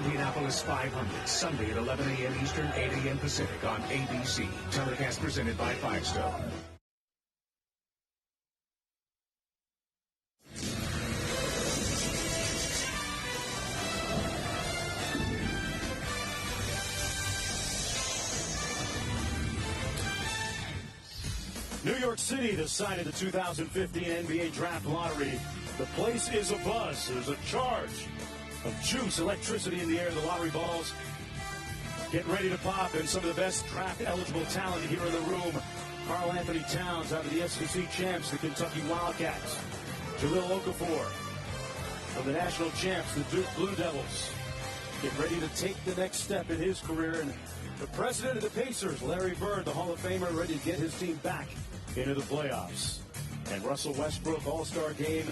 Indianapolis 500, Sunday at 11 a.m. Eastern, 8 a.m. Pacific on ABC. Telecast presented by Firestone. New York City decided the 2015 NBA Draft Lottery. The place is abuzz. There's a charge of juice, electricity in the air. The lottery balls get ready to pop, and some of the best draft-eligible talent here in the room. Karl Anthony Towns out of the SEC champs, the Kentucky Wildcats. Jahlil Okafor from the national champs, the Duke Blue Devils. Get ready to take the next step in his career. And the president of the Pacers, Larry Bird, the Hall of Famer, ready to get his team back into the playoffs. And Russell Westbrook, All-Star Game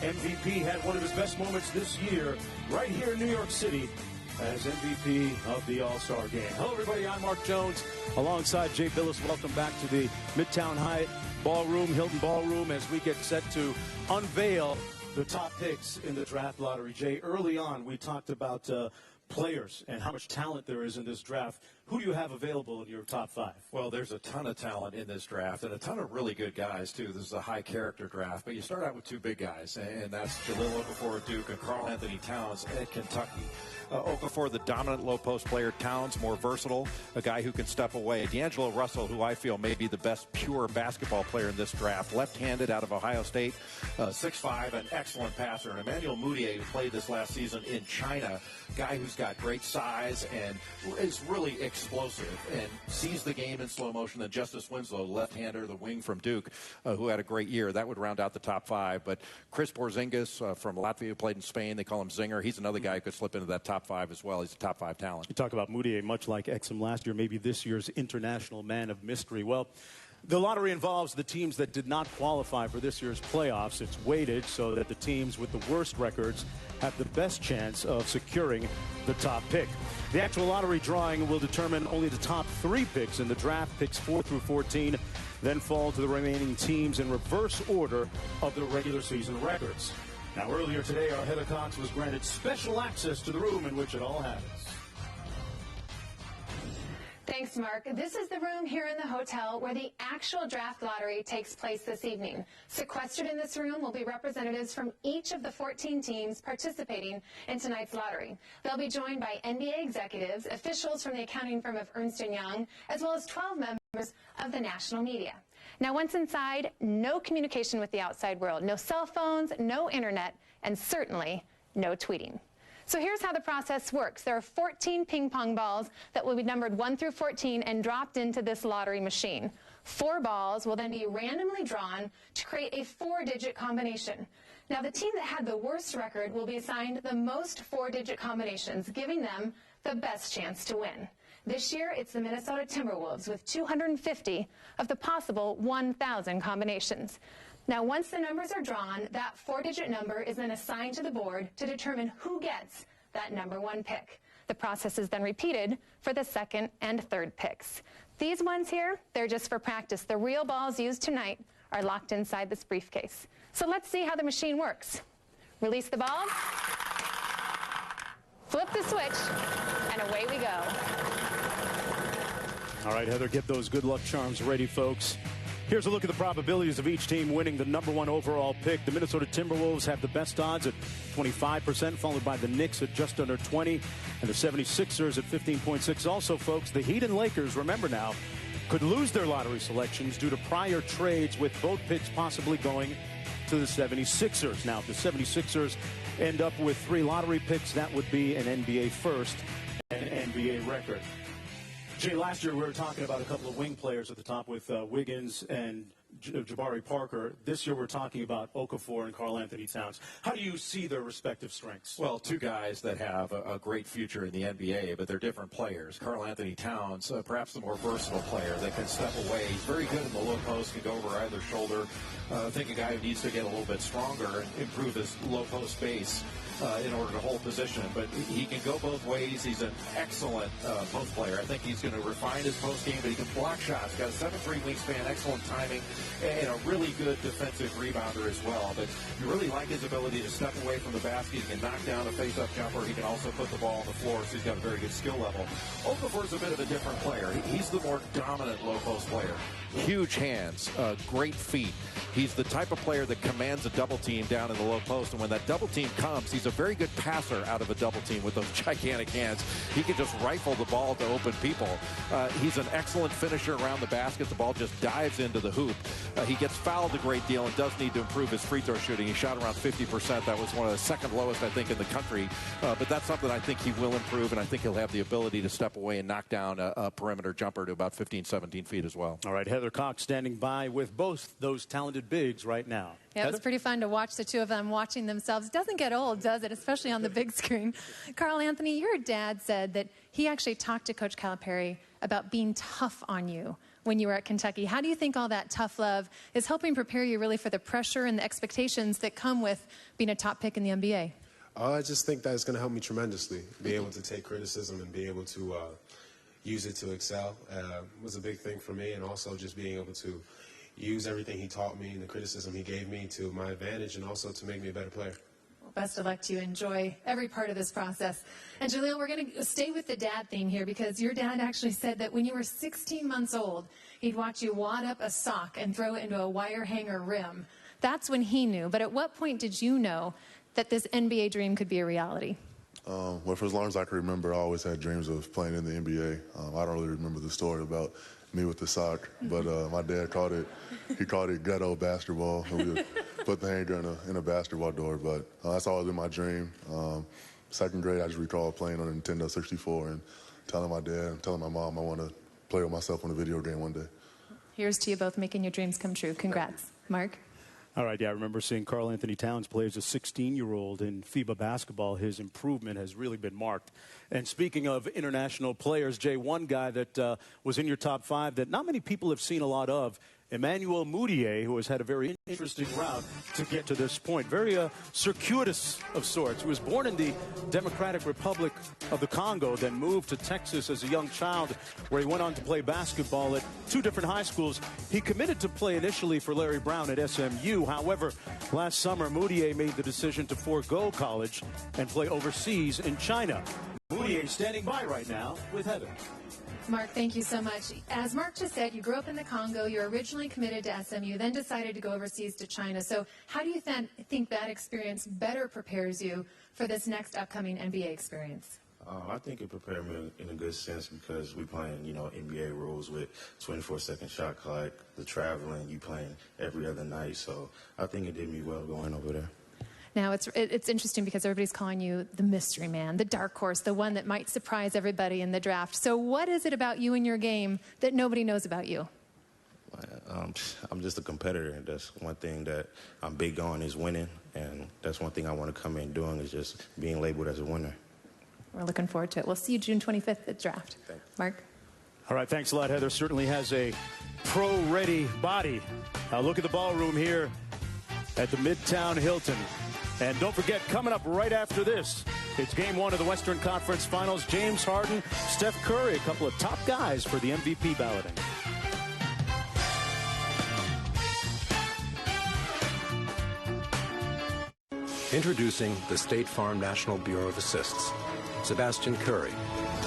MVP, had one of his best moments this year right here in New York City as MVP of the All-Star Game. Hello, everybody. I'm Mark Jones alongside Jay Billis. Welcome back to the Midtown Hyatt Ballroom, Hilton Ballroom, as we get set to unveil the top picks in the draft lottery. Jay, early on, we talked about players and how much talent there is in this draft. Who do you have available in your top five? Well, there's a ton of talent in this draft and a ton of really good guys, too. This is a high-character draft, but you start out with two big guys, and that's Jahlil Okafor at Duke and Karl Anthony Towns at Kentucky. Okafor, the dominant low-post player. Towns, more versatile, a guy who can step away. D'Angelo Russell, who I feel may be the best pure basketball player in this draft. Left-handed out of Ohio State, 6'5", an excellent passer. And Emmanuel Mudiay, who played this last season in China, guy who's got great size and is really explosive and sees the game in slow motion. Then Justice Winslow, left-hander, the wing from Duke, who had a great year. That would round out the top five. But Chris Porzingis from Latvia, who played in Spain, they call him Zinger. He's another guy who could slip into that top five as well. He's a top five talent. You talk about Mudiay, much like Exum last year, maybe this year's international man of mystery. Well, the lottery involves the teams that did not qualify for this year's playoffs. It's weighted so that the teams with the worst records have the best chance of securing the top pick. The actual lottery drawing will determine only the top three picks in the draft. Picks 4 through 14 then fall to the remaining teams in reverse order of the regular season records. Now, earlier today, our Heather Cox was granted special access to the room in which it all happens. Thanks, Mark. This is the room here in the hotel where the actual draft lottery takes place this evening. Sequestered in this room will be representatives from each of the 14 teams participating in tonight's lottery. They'll be joined by NBA executives, officials from the accounting firm of Ernst & Young, as well as 12 members of the national media. Now, once inside, no communication with the outside world, no cell phones, no internet, and certainly no tweeting. So here's how the process works. There are 14 ping pong balls that will be numbered 1 through 14 and dropped into this lottery machine. 4 balls will then be randomly drawn to create a 4-digit combination. Now, the team that had the worst record will be assigned the most 4-digit combinations, giving them the best chance to win. This year, it's the Minnesota Timberwolves with 250 of the possible 1,000 combinations. Now, once the numbers are drawn, that 4-digit number is then assigned to the board to determine who gets that number 1 pick. The process is then repeated for the second and third picks. These ones here, they're just for practice. The real balls used tonight are locked inside this briefcase. So let's see how the machine works. Release the balls, flip the switch, and away we go. All right, Heather, get those good luck charms ready, folks. Here's a look at the probabilities of each team winning the number 1 overall pick. The Minnesota Timberwolves have the best odds at 25%, followed by the Knicks at just under 20%, and the 76ers at 15.6%. Also, folks, the Heat and Lakers, remember now, could lose their lottery selections due to prior trades, with both picks possibly going to the 76ers. Now, if the 76ers end up with 3 lottery picks, that would be an NBA first and NBA record. Jay, last year we were talking about a couple of wing players at the top with Wiggins and Jabari Parker. This year we're talking about Okafor and Karl Anthony Towns. How do you see their respective strengths? Well, two guys that have a great future in the NBA, but they're different players. Karl Anthony Towns, perhaps the more versatile player that can step away. He's very good in the low post, can go over either shoulder. I think a guy who needs to get a little bit stronger and improve his low post base in order to hold position. But he can go both ways. He's an excellent post player. I think he's going to refine his post game, but he can block shots. Got a 7'3" wingspan, excellent timing. and a really good defensive rebounder as well. But you really like his ability to step away from the basket. He can knock down a face-up jumper. He can also put the ball on the floor, so he's got a very good skill level. Okafor's a bit of a different player. He's the more dominant low-post player. Huge hands, great feet. He's the type of player that commands a double team down in the low post, and when that double team comes, he's a very good passer out of a double team with those gigantic hands. He can just rifle the ball to open people. He's an excellent finisher around the basket. The ball just dives into the hoop. He gets fouled a great deal and does need to improve his free throw shooting. He shot around 50%. That was one of the second lowest, I think, in the country. But that's something I think he will improve, and I think he'll have the ability to step away and knock down a perimeter jumper to about 15, 17 feet as well. All right, Heather Cox standing by with both those talented bigs right now. Yeah, it was pretty fun to watch the two of them watching themselves. It doesn't get old, does it? Especially on the big screen. Carl Anthony, your dad said that he actually talked to Coach Calipari about being tough on you when you were at Kentucky. How do you think all that tough love is helping prepare you really for the pressure and the expectations that come with being a top pick in the NBA? I just think that it's going to help me tremendously. Be able to take criticism and be able to use it to excel was a big thing for me, and also just being able to use everything he taught me and the criticism he gave me to my advantage and also to make me a better player. Well, best of luck to you. Enjoy every part of this process. And Jaleel, we're going to stay with the dad theme here because your dad actually said that when you were 16 months old, he'd watch you wad up a sock and throw it into a wire hanger rim. That's when he knew. But at what point did you know that this NBA dream could be a reality? Well, for as long as I can remember, I always had dreams of playing in the NBA. I don't really remember the story about me with the sock, but my dad called it ghetto basketball. And we would put the hanger in a basketball door, but that's always been my dream. Second grade, I just recall playing on a Nintendo 64 and telling my dad and telling my mom I want to play with myself on a video game one day. Here's to you both making your dreams come true. Congrats. Mark? All right, yeah, I remember seeing Karl Anthony Towns play as a 16-year-old in FIBA basketball. His improvement has really been marked. And speaking of international players, Jay, one guy that was in your top 5 that not many people have seen a lot of, Emmanuel Mudiay, who has had a very interesting route to get to this point. Very circuitous of sorts. He was born in the Democratic Republic of the Congo, then moved to Texas as a young child, where he went on to play basketball at 2 different high schools. He committed to play initially for Larry Brown at SMU. However, last summer, Mudiay made the decision to forego college and play overseas in China. Mudiay standing by right now with Heather. Mark, thank you so much. As Mark just said, you grew up in the Congo. You're originally committed to SMU, then decided to go overseas to China. So how do you think that experience better prepares you for this next upcoming NBA experience? I think it prepared me in a good sense because we playing, NBA rules with 24-second shot clock, the traveling, you playing every other night. So I think it did me well going over there. Now, it's interesting because everybody's calling you the mystery man, the dark horse, the one that might surprise everybody in the draft. So what is it about you and your game that nobody knows about you? I'm just a competitor. That's one thing that I'm big on is winning, and that's one thing I want to come in doing is just being labeled as a winner. We're looking forward to it. We'll see you June 25th at the draft. Thanks. Mark? All right, thanks a lot, Heather. Certainly has a pro-ready body. Now look at the ballroom here at the Midtown Hilton. And don't forget, coming up right after this, it's Game 1 of the Western Conference Finals. James Harden, Steph Curry, a couple of top guys for the MVP balloting. Introducing the State Farm National Bureau of Assists. Sebastian Curry,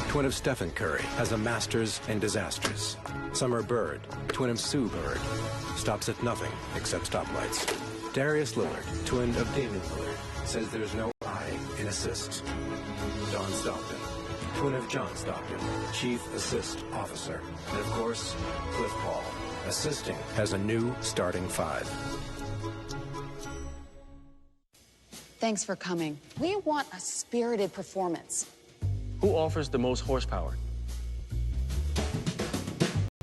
twin of Stephen Curry, has a master's in disasters. Summer Bird, twin of Sue Bird, stops at nothing except stoplights. Darius Lillard, twin of David Lillard, says there's no I in assist. Don Stockton, twin of John Stockton, chief assist officer. And of course, Cliff Paul, assisting, has a new starting 5. Thanks for coming. We want a spirited performance. Who offers the most horsepower?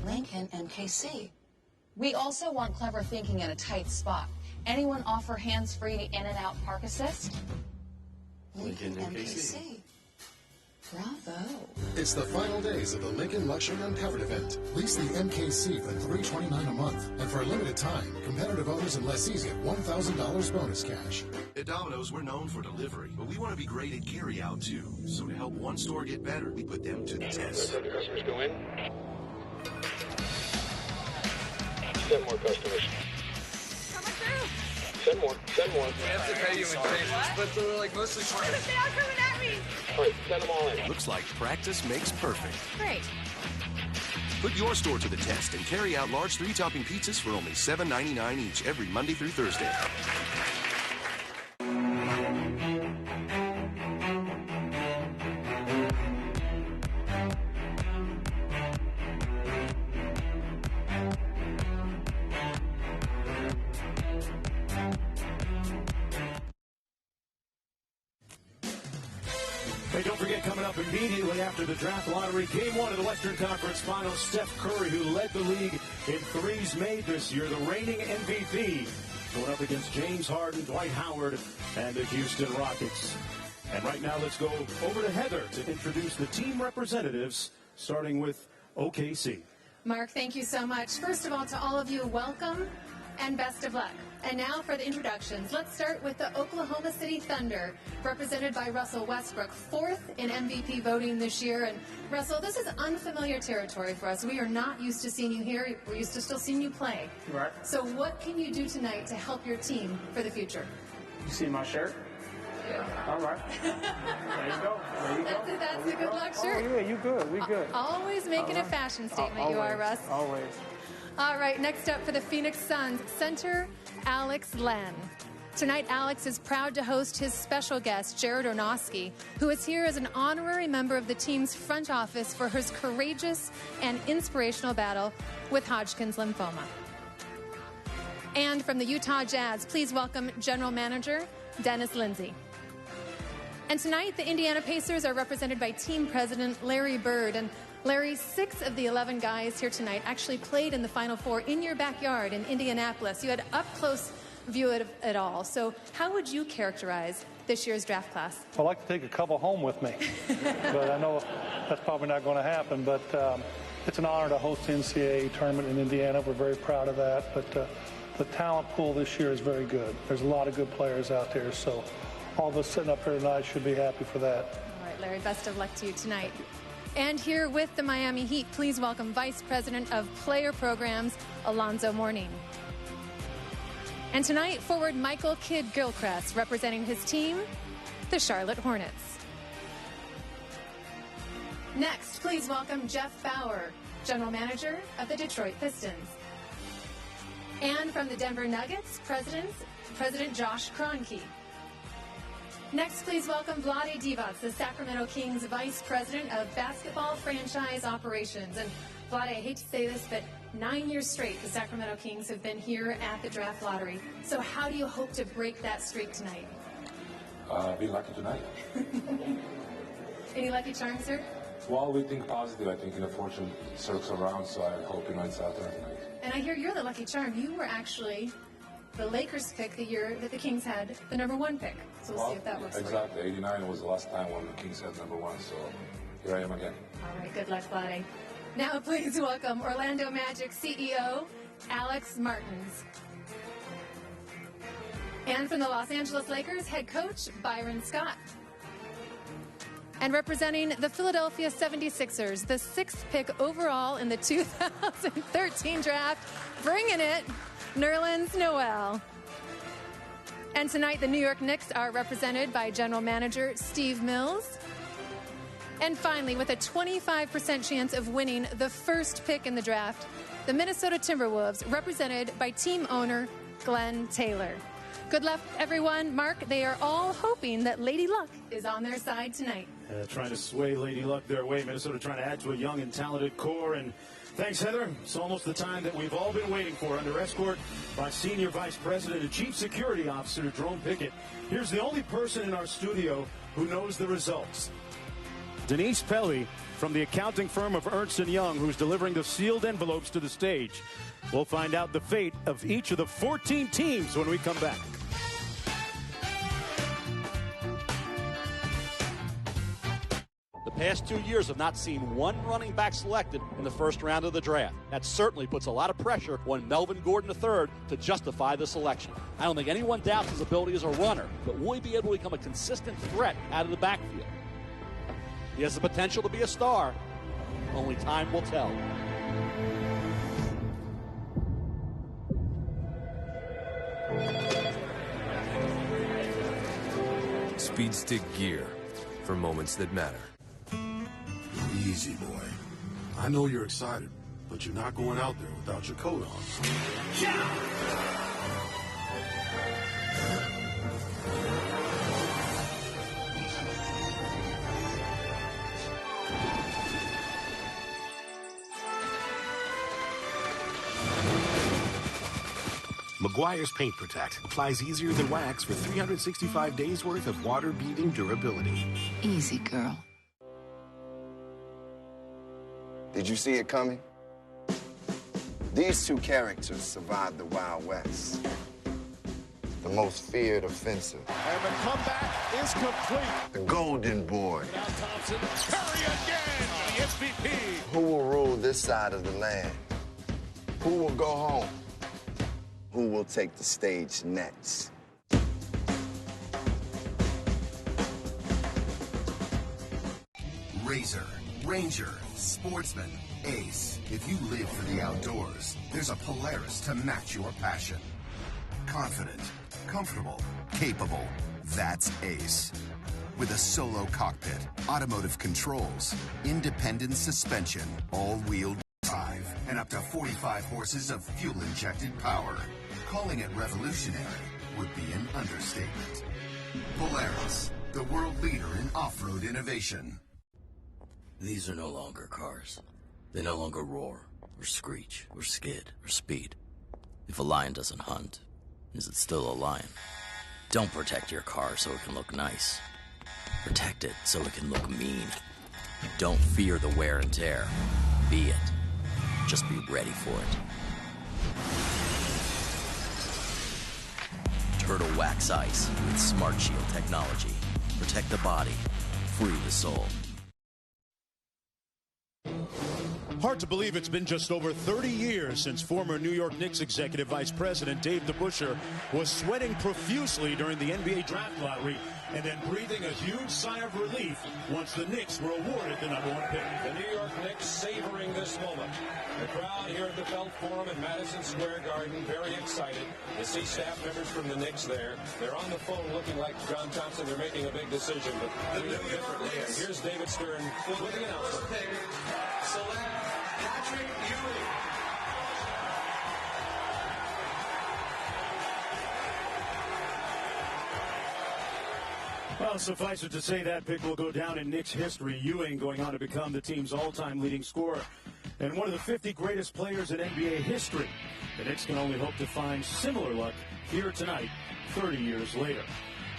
Lincoln MKC. We also want clever thinking in a tight spot. Anyone offer hands-free in and out park assist? Lincoln MKC. Bravo. It's the final days of the Lincoln Luxury Uncovered event. Lease the MKC for $329 a month. And for a limited time, competitive owners and lessees get $1,000 bonus cash. At Domino's, we're known for delivery, but we want to be great at carry-out, too. So to help one store get better, we put them to the test. The customers go in. Send more customers. Send more. Send more. We have to pay you in changes, but they're like mostly for They are coming at me. All right, send them all in. Looks like practice makes perfect. Great. Put your store to the test and carry out large 3-topping pizzas for only $7.99 each every Monday through Thursday. Hey, don't forget, coming up immediately after the draft lottery, Game 1 of the Western Conference Finals, Steph Curry, who led the league in threes made this year, the reigning MVP, going up against James Harden, Dwight Howard, and the Houston Rockets. And right now, let's go over to Heather to introduce the team representatives, starting with OKC. Mark, thank you so much. First of all, to all of you, welcome and best of luck. And now for the introductions. Let's start with the Oklahoma City Thunder, represented by Russell Westbrook, 4th in MVP voting this year. And Russell, this is unfamiliar territory for us. We are not used to seeing you here. We're used to still seeing you play. Right. So what can you do tonight to help your team for the future? You see my shirt? Yeah. All right. There you go. There you go. That's a good luck shirt. Oh, yeah, you good. We good. Always making a fashion statement, always, you are, Russ. Always. All right, next up for the Phoenix Suns, center Alex Len. Tonight, Alex is proud to host his special guest, Jared Ornosky, who is here as an honorary member of the team's front office for his courageous and inspirational battle with Hodgkin's lymphoma. And from the Utah Jazz, please welcome General Manager Dennis Lindsey. And tonight, the Indiana Pacers are represented by team president Larry Bird. And Larry, 6 of the 11 guys here tonight actually played in the Final Four in your backyard in Indianapolis. You had up-close view of it all. So how would you characterize this year's draft class? I'd like to take a couple home with me, but I know that's probably not going to happen. But it's an honor to host the NCAA tournament in Indiana. We're very proud of that. But the talent pool this year is very good. There's a lot of good players out there. So all of us sitting up here tonight should be happy for that. All right, Larry, best of luck to you tonight. And here with the Miami Heat, please welcome Vice President of Player Programs, Alonzo Mourning. And tonight, forward Michael Kidd-Gilchrist, representing his team, the Charlotte Hornets. Next, please welcome Jeff Bauer, General Manager of the Detroit Pistons. And from the Denver Nuggets, President Josh Kroenke. Next, please welcome Vlade Divac, the Sacramento Kings Vice President of Basketball Franchise Operations. And Vlade, I hate to say this, but 9 years straight, the Sacramento Kings have been here at the draft lottery. So how do you hope to break that streak tonight? Be lucky tonight. Any lucky charms, sir? Well, we think positive. I think fortune circles around, so I hope it's out there tonight. And I hear you're the lucky charm. You were actually the Lakers pick the year that the Kings had the #1 pick. So we'll see if that works. Exactly. 89 was the last time when the Kings had #1, so here I am again. All right, good luck, Vlade. Now please welcome Orlando Magic CEO, Alex Martins. And from the Los Angeles Lakers, head coach Byron Scott. And representing the Philadelphia 76ers, the 6th pick overall in the 2013 draft, bringing it, Nerlens Noel. And tonight, the New York Knicks are represented by General Manager Steve Mills. And finally, with a 25% chance of winning the first pick in the draft, the Minnesota Timberwolves, represented by team owner Glenn Taylor. Good luck, everyone. Mark, they are all hoping that Lady Luck is on their side tonight. Trying to sway Lady Luck their way. Minnesota trying to add to a young and talented core. And thanks, Heather. It's almost the time that we've all been waiting for, under escort by Senior Vice President and Chief Security Officer Jerome Pickett. Here's the only person in our studio who knows the results. Denise Pelly from the accounting firm of Ernst & Young, who's delivering the sealed envelopes to the stage. We'll find out the fate of each of the 14 teams when we come back. The past 2 years have not seen one running back selected in the first round of the draft. That certainly puts a lot of pressure on Melvin Gordon III to justify the selection. I don't think anyone doubts his ability as a runner, but will he be able to become a consistent threat out of the backfield? He has the potential to be a star. Only time will tell. high-speed stick gear for moments that matter. Easy, boy. I know you're excited, but you're not going out there without your coat on. Meguiar's Paint Protect applies easier than wax for 365 days worth of water-beating durability. Easy, girl. Did you see it coming? These two characters survived the Wild West. The most feared offensive. And the comeback is complete. The Golden Boy. Now Thompson, Curry again, the MVP. Who will rule this side of the land? Who will go home? Who will take the stage next? Razor, Ranger, Sportsman, Ace. If you live for the outdoors, there's a Polaris to match your passion. Confident, comfortable, capable. That's Ace. With a solo cockpit, automotive controls, independent suspension, all-wheel drive, and up to 45 horses of fuel-injected power. Calling it revolutionary would be an understatement. Polaris, the world leader in off-road innovation. These are no longer cars. They no longer roar, or screech, or skid, or speed. If a lion doesn't hunt, is it still a lion? Don't protect your car so it can look nice. Protect it so it can look mean. Don't fear the wear and tear. Be it. Just be ready for it. Turtle Wax Ice with Smart Shield technology. Protect the body, free the soul. Hard to believe it's been just over 30 years since former New York Knicks executive vice president Dave DeBusschere was sweating profusely during the NBA draft lottery and then breathing a huge sigh of relief once the Knicks were awarded the #1 pick. The New York Knicks savoring this moment. The crowd here at the Belt Forum in Madison Square Garden very excited to see staff members from the Knicks there. They're on the phone looking like John Thompson. They're making a big decision, but we know differently. And here's David Stern with the announcement. Select Patrick Ewing. Well, suffice it to say that pick will go down in Knicks history. Ewing going on to become the team's all-time leading scorer and one of the 50 greatest players in NBA history. The Knicks can only hope to find similar luck here tonight, 30 years later.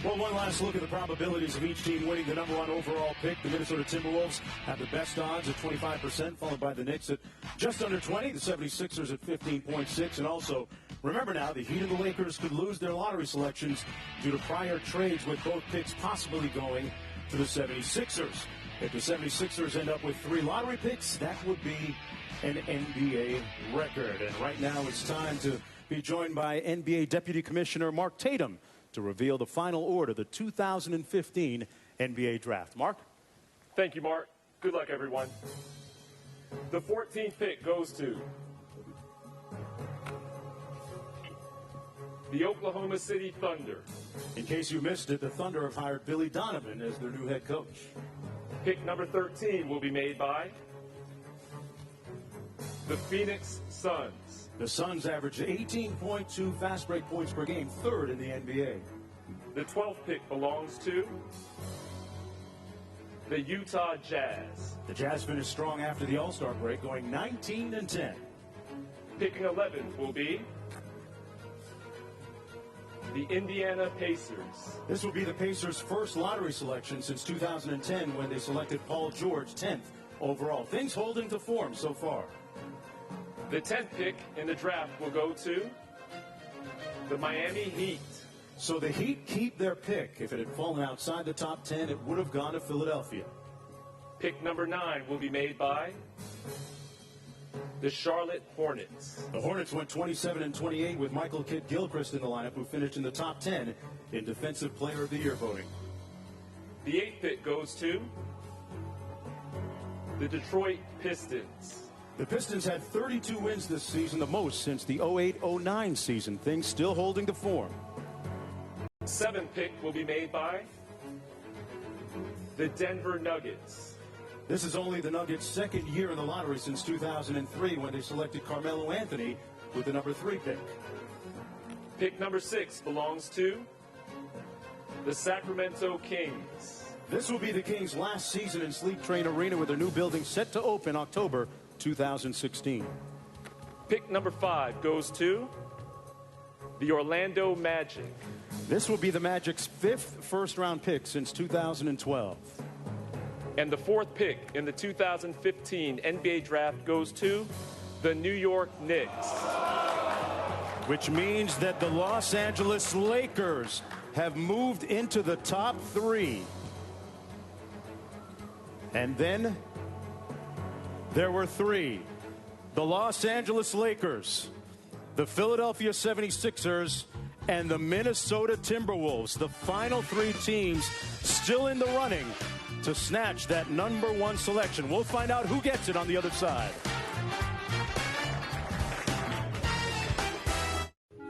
Well, one last look at the probabilities of each team winning the #1 overall pick. The Minnesota Timberwolves have the best odds at 25%, followed by the Knicks at just under 20, the 76ers at 15.6, and also, remember now, the Heat and the Lakers could lose their lottery selections due to prior trades with both picks possibly going to the 76ers. If the 76ers end up with 3 lottery picks, that would be an NBA record. And right now it's time to be joined by NBA Deputy Commissioner Mark Tatum to reveal the final order of the 2015 NBA Draft. Mark? Thank you, Mark. Good luck, everyone. The 14th pick goes to the Oklahoma City Thunder. In case you missed it, the Thunder have hired Billy Donovan as their new head coach. Pick number 13 will be made by the Phoenix Suns. The Suns average 18.2 fast break points per game, 3rd in the NBA. The 12th pick belongs to the Utah Jazz. The Jazz finished strong after the All-Star break, going 19-10. Picking 11th will be the Indiana Pacers. This will be the Pacers' first lottery selection since 2010 when they selected Paul George 10th overall. Things holding to form so far. The 10th pick in the draft will go to the Miami Heat. So the Heat keep their pick. If it had fallen outside the top 10, it would have gone to Philadelphia. Pick number 9 will be made by the Charlotte Hornets. The Hornets went 27-28 with Michael Kidd-Gilchrist in the lineup, who finished in the top 10 in Defensive Player of the Year voting. The 8th pick goes to the Detroit Pistons. The Pistons had 32 wins this season, the most since the 08-09 season. Things still holding to form. 7th pick will be made by the Denver Nuggets. This is only the Nuggets' second year in the lottery since 2003 when they selected Carmelo Anthony with the number 3 pick. Pick number 6 belongs to the Sacramento Kings. This will be the Kings' last season in Sleep Train Arena with their new building set to open October 2016. Pick number 5 goes to the Orlando Magic. This will be the Magic's 5th first-round pick since 2012. And the 4th pick in the 2015 NBA Draft goes to the New York Knicks. Which means that the Los Angeles Lakers have moved into the top 3. And then there were 3. The Los Angeles Lakers, the Philadelphia 76ers, and the Minnesota Timberwolves, the final 3 teams still in the running to snatch that number 1 selection. We'll find out who gets it on the other side.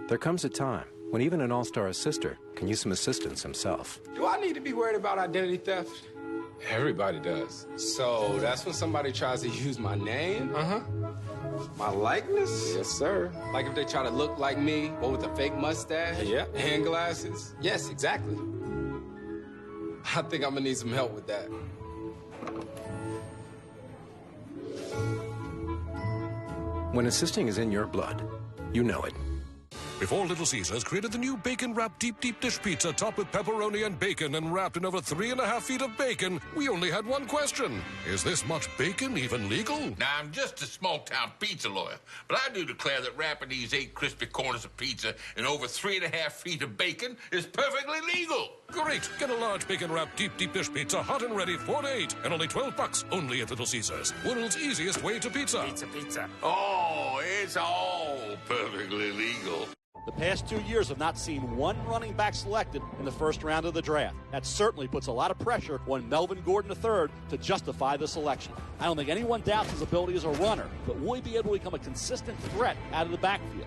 There comes a time when even an all-star assister can use some assistance himself. Do I need to be worried about identity theft? Everybody does. So that's when somebody tries to use my name? My likeness? Yes, sir. Like if they try to look like me, but with a fake mustache? Yep. And glasses? Yes, exactly. I think I'm gonna need some help with that. When assisting is in your blood, you know it. Before Little Caesars created the new bacon-wrapped deep dish pizza topped with pepperoni and bacon and wrapped in over 3.5 feet of bacon, we only had one question. Is this much bacon even legal? Now, I'm just a small-town pizza lawyer, but I do declare that wrapping these 8 crispy corners of pizza in over 3.5 feet of bacon is perfectly legal. Great. Get a large bacon-wrapped deep dish pizza, hot and ready, 4 to 8, and only $12 only at Little Caesars. World's easiest way to pizza. Pizza. Oh, it's all perfectly legal. The past 2 years have not seen one running back selected in the first round of the draft. That certainly puts a lot of pressure on Melvin Gordon III to justify the selection. I don't think anyone doubts his ability as a runner, but will he be able to become a consistent threat out of the backfield?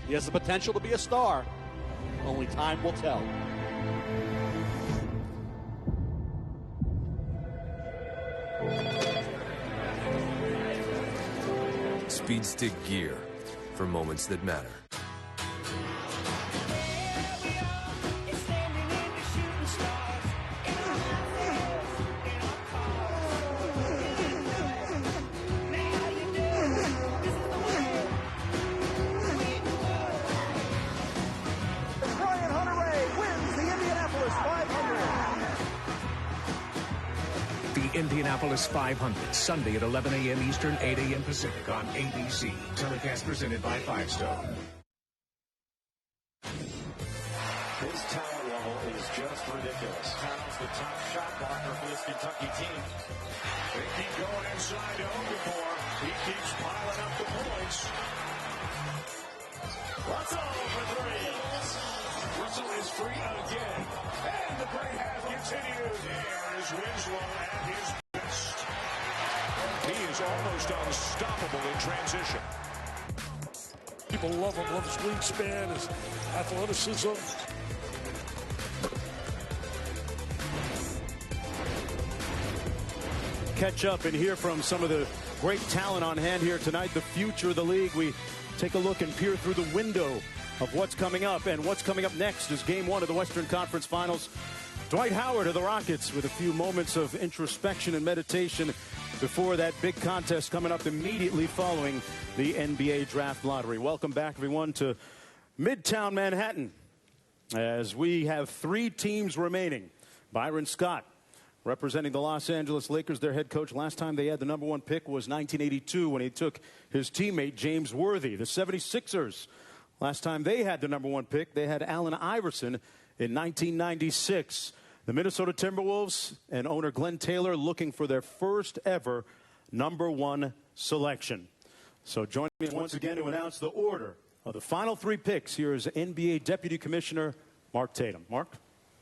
He has the potential to be a star. Only time will tell. Speed Stick gear for moments that matter. Indianapolis 500, Sunday at 11 a.m. Eastern, 8 a.m. Pacific on ABC. Telecast presented by Firestone. His talent level is just ridiculous. Towns the top shot blocker for this Kentucky team. They keep going inside to Okafor. He keeps piling up the points. Russell for 3. Russell is free again. And the great half continues. There is Winslow at his best. He is almost unstoppable in transition. People love him, love his wingspan, his athleticism. Catch up and hear from some of the great talent on hand here tonight, the future of the league. We take a look and peer through the window of what's coming up, and what's coming up next is game 1 of the Western Conference Finals. Dwight Howard of the Rockets with a few moments of introspection and meditation before that big contest coming up immediately following the NBA Draft Lottery. Welcome back, everyone, to Midtown Manhattan as we have 3 teams remaining. Byron Scott representing the Los Angeles Lakers, their head coach. Last time they had the number 1 pick was 1982 when he took his teammate James Worthy. The 76ers, last time they had the number 1 pick, they had Allen Iverson in 1996. The Minnesota Timberwolves and owner Glenn Taylor looking for their first ever number 1 selection. So joining me once again to announce the order of the final 3 picks, here is NBA Deputy Commissioner Mark Tatum. Mark?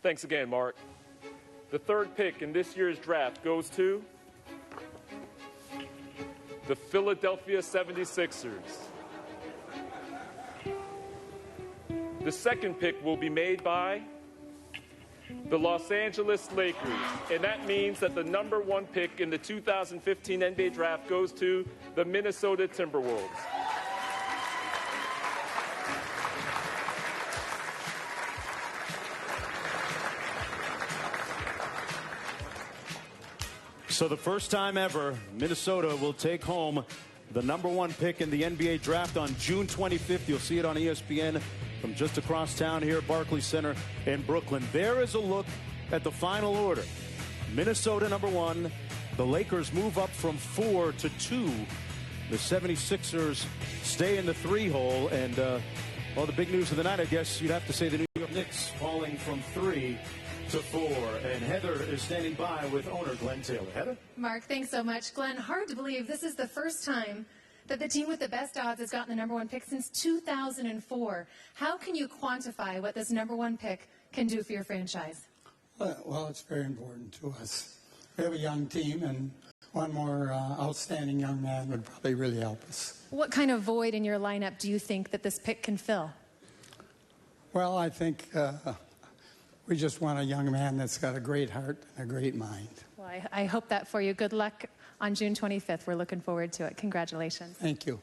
Thanks again, Mark. The 3rd pick in this year's draft goes to the Philadelphia 76ers. The 2nd pick will be made by the Los Angeles Lakers. And that means that the #1 pick in the 2015 NBA draft goes to the Minnesota Timberwolves. So the first time ever, Minnesota will take home the #1 pick in the NBA draft on June 25th. You'll see it on ESPN from just across town here at Barclays Center in Brooklyn. There is a look at the final order. Minnesota #1. The Lakers move up from 4 to 2. The 76ers stay in the 3 hole. And, well, the big news of the night, I guess you'd have to say the New York Knicks falling from 3 to 4. And Heather is standing by with owner Glenn Taylor. Heather? Mark, thanks so much. Glenn, hard to believe this is the first time that the team with the best odds has gotten the #1 pick since 2004. How can you quantify what this #1 pick can do for your franchise? Well, it's very important to us. We have a young team, and one more outstanding young man would probably really help us. What kind of void in your lineup do you think that this pick can fill? Well, I think we just want a young man that's got a great heart and a great mind. Well, I hope that for you. Good luck on June 25th. We're looking forward to it. Congratulations. Thank you.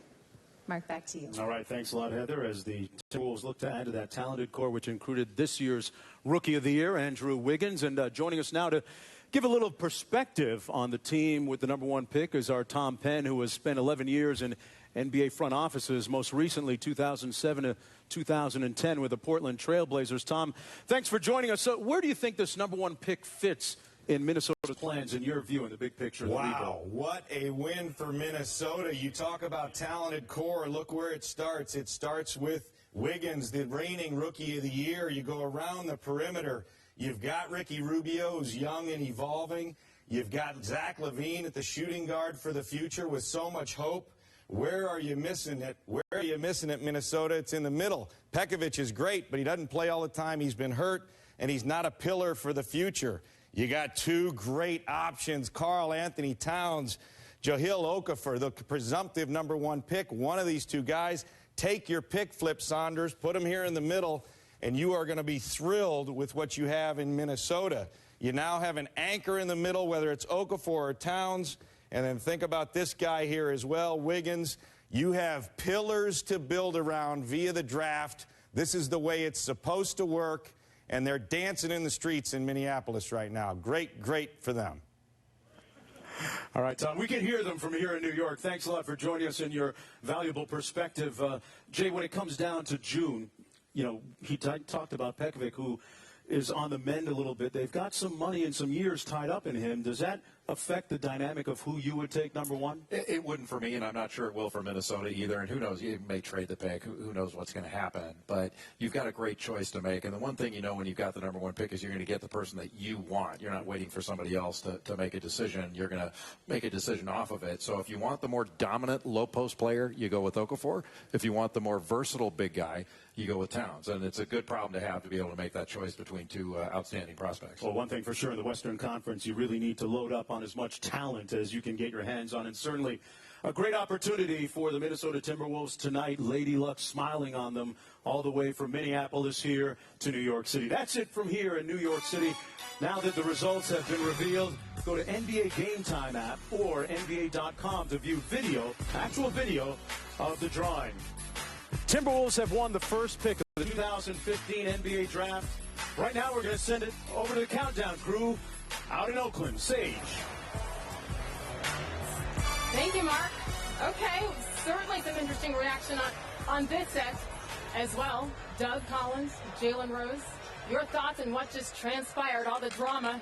Mark, back to you. All right, thanks a lot, Heather. As the Timberwolves look to add to that talented core, which included this year's Rookie of the Year, Andrew Wiggins. And joining us now to give a little perspective on the team with the #1 pick is our Tom Penn, who has spent 11 years in NBA front offices, most recently 2007 to 2010 with the Portland Trail Blazers. Tom, thanks for joining us. So where do you think this #1 pick fits in Minnesota's plans, in your view, in the big picture of the Wow, what a win for Minnesota. You talk about talented core. Look where it starts. It starts with Wiggins, the reigning Rookie of the Year. You go around the perimeter. You've got Ricky Rubio, who's young and evolving. You've got Zach LaVine at the shooting guard for the future with so much hope. Where are you missing it? Where are you missing it, Minnesota? It's in the middle. Pekovic is great, but he doesn't play all the time. He's been hurt, and he's not a pillar for the future. You got 2 great options, Karl Anthony Towns, Jahlil Okafor, the presumptive #1 pick. One of these 2 guys. Take your pick, Flip Saunders, put them here in the middle, and you are going to be thrilled with what you have in Minnesota. You now have an anchor in the middle, whether it's Okafor or Towns, and then think about this guy here as well, Wiggins. You have pillars to build around via the draft. This is the way it's supposed to work. And they're dancing in the streets in Minneapolis right now. Great, great for them. All right, Tom, we can hear them from here in New York. Thanks a lot for joining us and your valuable perspective. Jay, when it comes down to June, you know, he talked about Pekovic, who is on the mend a little bit. They've got some money and some years tied up in him. Does that affect the dynamic of who you would take #1? It wouldn't for me, and I'm not sure it will for Minnesota either. And who knows, you may trade the pick. Who knows what's going to happen. But you've got a great choice to make. And the one thing you know when you've got the #1 pick is you're going to get the person that you want. You're not waiting for somebody else to make a decision. You're going to make a decision off of it. So if you want the more dominant low-post player, you go with Okafor. If you want the more versatile big guy, you go with Towns. And it's a good problem to have to be able to make that choice between 2 outstanding prospects. Well, one thing for sure, in the Western Conference, you really need to load up on as much talent as you can get your hands on. And certainly a great opportunity for the Minnesota Timberwolves tonight. Lady Luck smiling on them all the way from Minneapolis here to New York City. That's it from here in New York City. Now that the results have been revealed, go to NBA Game Time app or NBA.com to view video, actual video of the drawing. Timberwolves have won the first pick of the 2015 NBA draft. Right now, we're going to send it over to the countdown crew out in Oakland. Sage. Thank you, Mark. Okay, certainly some interesting reaction on this set as well. Doug Collins, Jalen Rose, your thoughts on what just transpired, all the drama